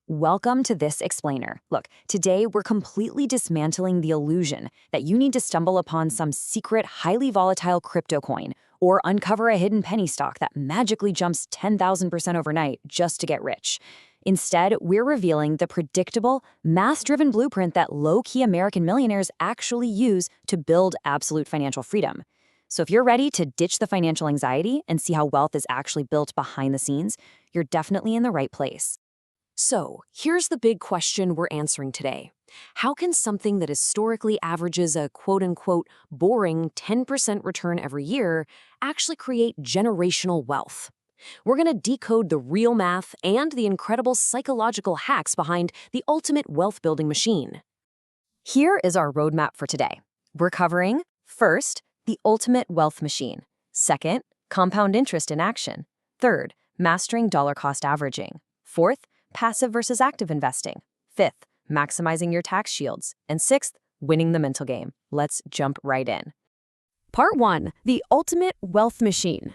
Welcome to this explainer. Look, today we're completely dismantling the illusion that you need to stumble upon some secret, highly volatile crypto coin or uncover a hidden penny stock that magically jumps 10,000% overnight just to get rich. Instead, we're revealing the predictable, math-driven blueprint that low-key American millionaires actually use to build absolute financial freedom. So if you're ready to ditch the financial anxiety and see how wealth is actually built behind the scenes, you're definitely in the right place. So, here's the big question we're answering today. How can something that historically averages a quote-unquote boring 10% return every year actually create generational wealth? We're going to decode the real math and the incredible psychological hacks behind the ultimate wealth-building machine. Here is our roadmap for today. We're covering, first, the ultimate wealth machine. Second, compound interest in action. Third, mastering dollar cost averaging. Fourth, passive versus active investing. Fifth, maximizing your tax shields. And sixth, winning the mental game. Let's jump right in. Part 1. The ultimate wealth machine.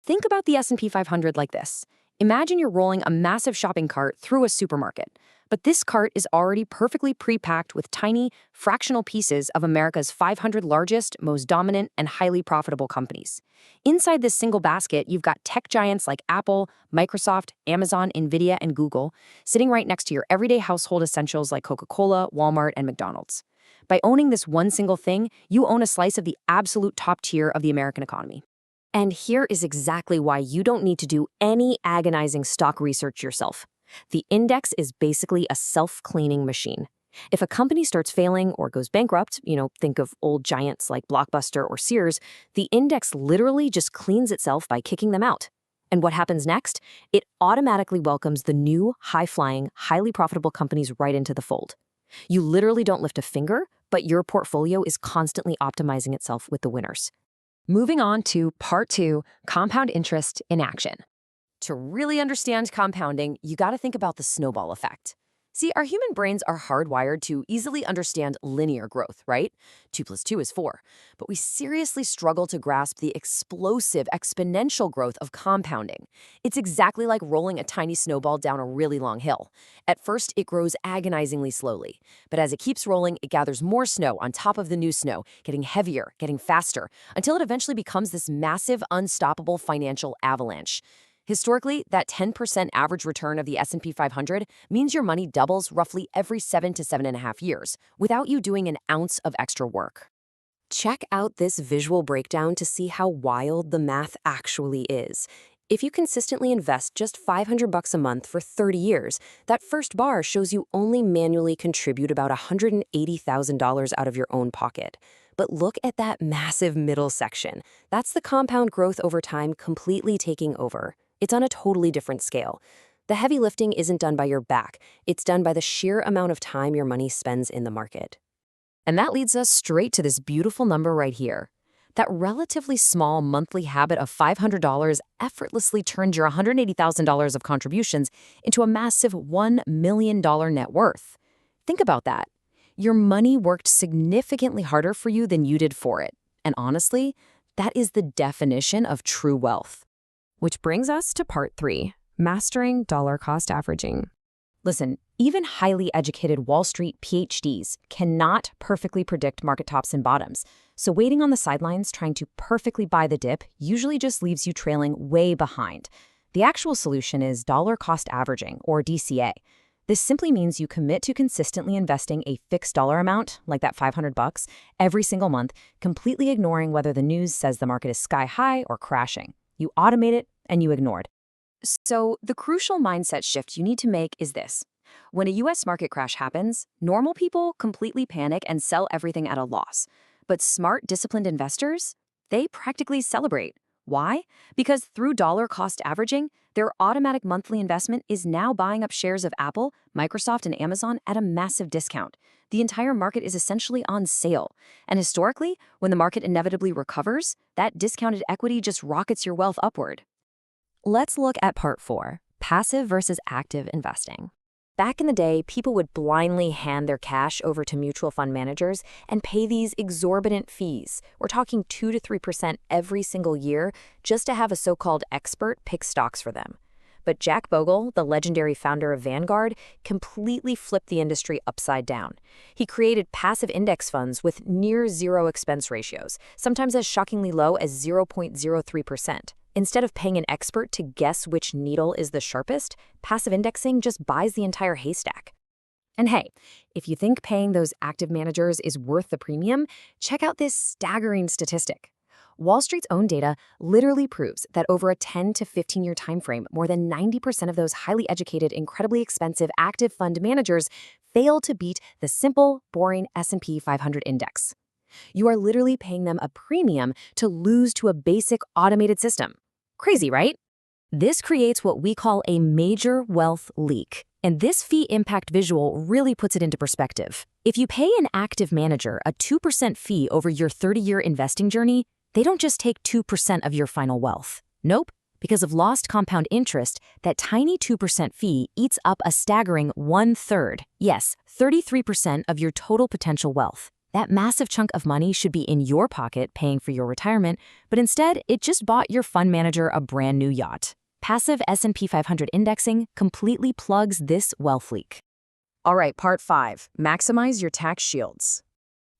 Think about the S&P 500 like this. Imagine you're rolling a massive shopping cart through a supermarket, but this cart is already perfectly pre-packed with tiny, fractional pieces of America's 500 largest, most dominant, and highly profitable companies. Inside this single basket, you've got tech giants like Apple, Microsoft, Amazon, Nvidia, and Google sitting right next to your everyday household essentials like Coca-Cola, Walmart, and McDonald's. By owning this one single thing, you own a slice of the absolute top tier of the American economy. And here is exactly why you don't need to do any agonizing stock research yourself. The index is basically a self-cleaning machine. If a company starts failing or goes bankrupt, think of old giants like Blockbuster or Sears, the index literally just cleans itself by kicking them out. And what happens next? It automatically welcomes the new, high-flying, highly profitable companies right into the fold. You literally don't lift a finger, but your portfolio is constantly optimizing itself with the winners. Moving on to Part 2, compound interest in action. To really understand compounding, you got to think about the snowball effect. See, our human brains are hardwired to easily understand linear growth, right? 2 plus 2 is 4. But we seriously struggle to grasp the explosive exponential growth of compounding. It's exactly like rolling a tiny snowball down a really long hill. At first, it grows agonizingly slowly. But as it keeps rolling, it gathers more snow on top of the new snow, getting heavier, getting faster, until it eventually becomes this massive, unstoppable financial avalanche. Historically, that 10% average return of the S&P 500 means your money doubles roughly every 7 to 7.5 years, without you doing an ounce of extra work. Check out this visual breakdown to see how wild the math actually is. If you consistently invest just $500 a month for 30 years, that first bar shows you only manually contribute about $180,000 out of your own pocket. But look at that massive middle section. That's the compound growth over time completely taking over. It's on a totally different scale. The heavy lifting isn't done by your back. It's done by the sheer amount of time your money spends in the market. And that leads us straight to this beautiful number right here. That relatively small monthly habit of $500 effortlessly turned your $180,000 of contributions into a massive $1 million net worth. Think about that. Your money worked significantly harder for you than you did for it. And honestly, that is the definition of true wealth. Which brings us to Part 3, mastering dollar cost averaging. Listen, even highly educated Wall Street PhDs cannot perfectly predict market tops and bottoms. So waiting on the sidelines trying to perfectly buy the dip usually just leaves you trailing way behind. The actual solution is dollar cost averaging, or DCA. This simply means you commit to consistently investing a fixed dollar amount, like that $500, every single month, completely ignoring whether the news says the market is sky high or crashing. You automate it, and you ignored. So the crucial mindset shift you need to make is this. When a US market crash happens, normal people completely panic and sell everything at a loss. But smart, disciplined investors, they practically celebrate. Why? Because through dollar cost averaging, their automatic monthly investment is now buying up shares of Apple, Microsoft, and Amazon at a massive discount. The entire market is essentially on sale. And historically, when the market inevitably recovers, that discounted equity just rockets your wealth upward. Let's look at Part 4, passive versus active investing. Back in the day, people would blindly hand their cash over to mutual fund managers and pay these exorbitant fees. We're talking 2 to 3% every single year just to have a so-called expert pick stocks for them. But Jack Bogle, the legendary founder of Vanguard, completely flipped the industry upside down. He created passive index funds with near zero expense ratios, sometimes as shockingly low as 0.03%. Instead of paying an expert to guess which needle is the sharpest, passive indexing just buys the entire haystack. And hey, if you think paying those active managers is worth the premium, check out this staggering statistic. Wall Street's own data literally proves that over a 10 to 15-year time frame, more than 90% of those highly educated, incredibly expensive active fund managers fail to beat the simple, boring S&P 500 index. You are literally paying them a premium to lose to a basic automated system. Crazy, right? This creates what we call a major wealth leak. And this fee impact visual really puts it into perspective. If you pay an active manager a 2% fee over your 30-year investing journey, they don't just take 2% of your final wealth. Nope. Because of lost compound interest, that tiny 2% fee eats up a staggering 1/3, yes, 33% of your total potential wealth. That massive chunk of money should be in your pocket paying for your retirement, but instead, it just bought your fund manager a brand new yacht. Passive S&P 500 indexing completely plugs this wealth leak. All right, part 5, maximize your tax shields.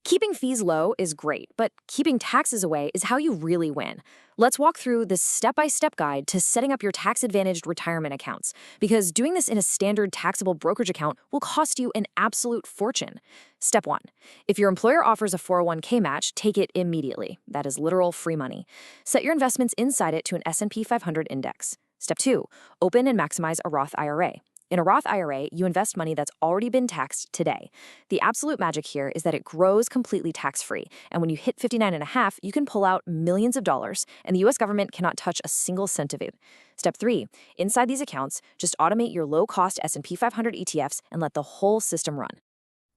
Keeping fees low is great, but keeping taxes away is how you really win. Let's walk through this step-by-step guide to setting up your tax-advantaged retirement accounts, because doing this in a standard taxable brokerage account will cost you an absolute fortune. Step 1. If your employer offers a 401k match, take it immediately. That is literal free money. Set your investments inside it to an S&P 500 index. Step 2. Open and maximize a Roth IRA. In a Roth IRA, you invest money that's already been taxed today. The absolute magic here is that it grows completely tax-free, and when you hit 59.5, you can pull out millions of dollars, and the U.S. government cannot touch a single cent of it. Step 3. Inside these accounts, just automate your low-cost S&P 500 ETFs and let the whole system run.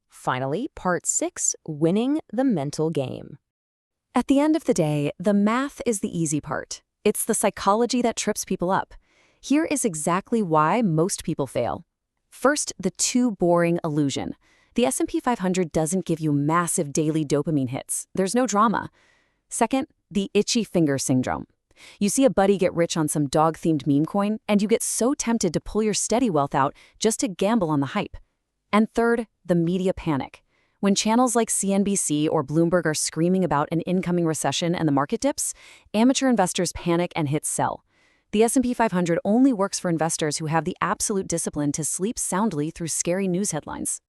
Finally, part 6, winning the mental game. At the end of the day, the math is the easy part. It's the psychology that trips people up. Here is exactly why most people fail. First, the too boring illusion. The S&P 500 doesn't give you massive daily dopamine hits. There's no drama. Second, the itchy finger syndrome. You see a buddy get rich on some dog-themed meme coin, and you get so tempted to pull your steady wealth out just to gamble on the hype. And third, the media panic. When channels like CNBC or Bloomberg are screaming about an incoming recession and the market dips, amateur investors panic and hit sell. The S&P 500 only works for investors who have the absolute discipline to sleep soundly through scary news headlines.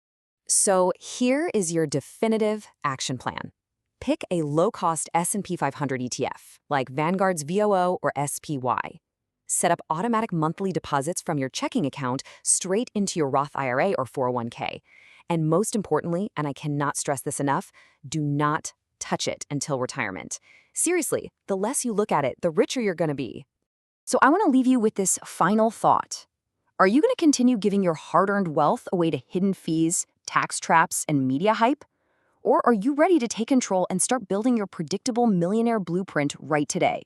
So here is your definitive action plan. Pick a low-cost S&P 500 ETF, like Vanguard's VOO or SPY. Set up automatic monthly deposits from your checking account straight into your Roth IRA or 401k. And most importantly, and I cannot stress this enough, do not touch it until retirement. Seriously, the less you look at it, the richer you're going to be. So I want to leave you with this final thought. Are you going to continue giving your hard-earned wealth away to hidden fees, tax traps, and media hype? Or are you ready to take control and start building your predictable millionaire blueprint right today?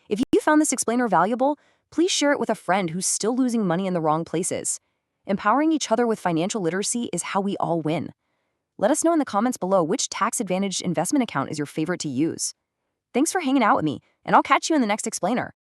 If you found this explainer valuable, please share it with a friend who's still losing money in the wrong places. Empowering each other with financial literacy is how we all win. Let us know in the comments below which tax-advantaged investment account is your favorite to use. Thanks for hanging out with me, and I'll catch you in the next explainer.